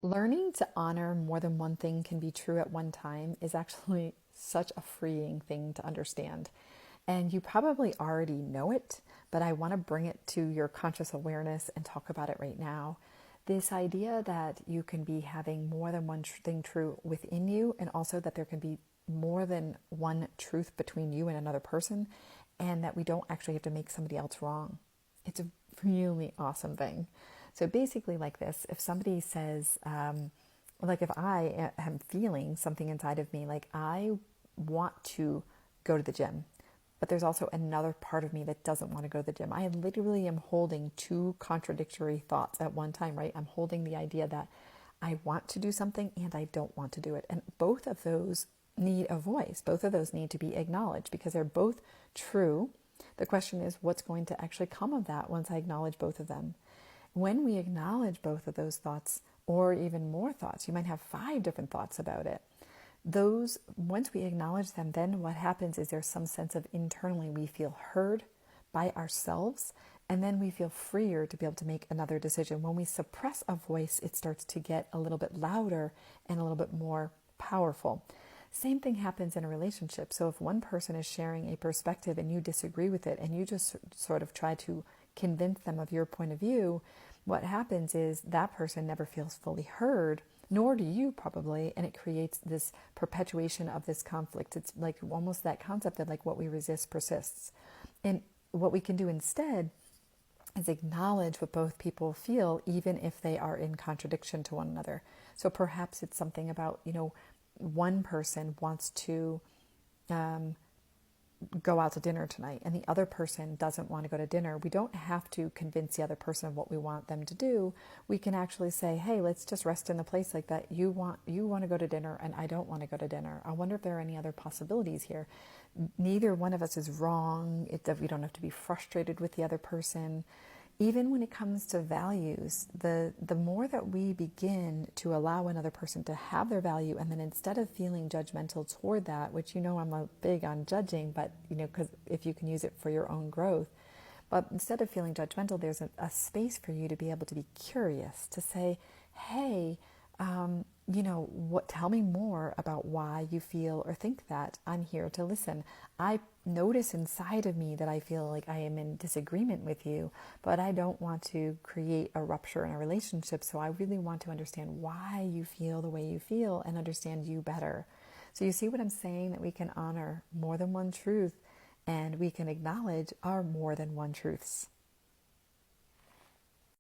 Learning to honor more than one thing can be true at one time is actually such a freeing thing to understand. And you probably already know it, but I want to bring it to your conscious awareness and talk about it right now. This idea that you can be having more than one thing true within you, and also that there can be more than one truth between you and another person, and that we don't actually have to make somebody else wrong. It's a really awesome thing. So basically, like this, if somebody says, like if I am feeling something inside of me, like I want to go to the gym, but there's also another part of me that doesn't want to go to the gym. I literally am holding two contradictory thoughts at one time, right? I'm holding the idea that I want to do something and I don't want to do it. And both of those need a voice. Both of those need to be acknowledged because they're both true. The question is, what's going to actually come of that once I acknowledge both of them? When we acknowledge both of those thoughts, or even more thoughts, you might have 5 different thoughts about it. Those, once we acknowledge them, then what happens is there's some sense of internally we feel heard by ourselves, and then we feel freer to be able to make another decision. When we suppress a voice, it starts to get a little bit louder and a little bit more powerful. Same thing happens in a relationship. So if one person is sharing a perspective and you disagree with it and you just sort of try to convince them of your point of view, what happens is that person never feels fully heard, nor do you probably, and it creates this perpetuation of this conflict. It's like almost that concept of like what we resist persists. And what we can do instead is acknowledge what both people feel, even if they are in contradiction to one another. So perhaps it's something about, one person wants to go out to dinner tonight and the other person doesn't want to go to dinner. We don't have to convince the other person of what we want them to do. We can actually say, hey, let's just rest in a place like that. You want to go to dinner and I don't want to go to dinner. I wonder if there are any other possibilities here. Neither one of us is wrong. We don't have to be frustrated with the other person. Even when it comes to values, the more that we begin to allow another person to have their value, and then instead of feeling judgmental toward that, which I'm a big on judging, but because if you can use it for your own growth, but instead of feeling judgmental, there's a space for you to be able to be curious, to say, hey, tell me more about why you feel or think that. I'm here to listen. I notice inside of me that I feel like I am in disagreement with you, but I don't want to create a rupture in a relationship. So I really want to understand why you feel the way you feel and understand you better. So you see what I'm saying, that we can honor more than one truth and we can acknowledge our more than one truths.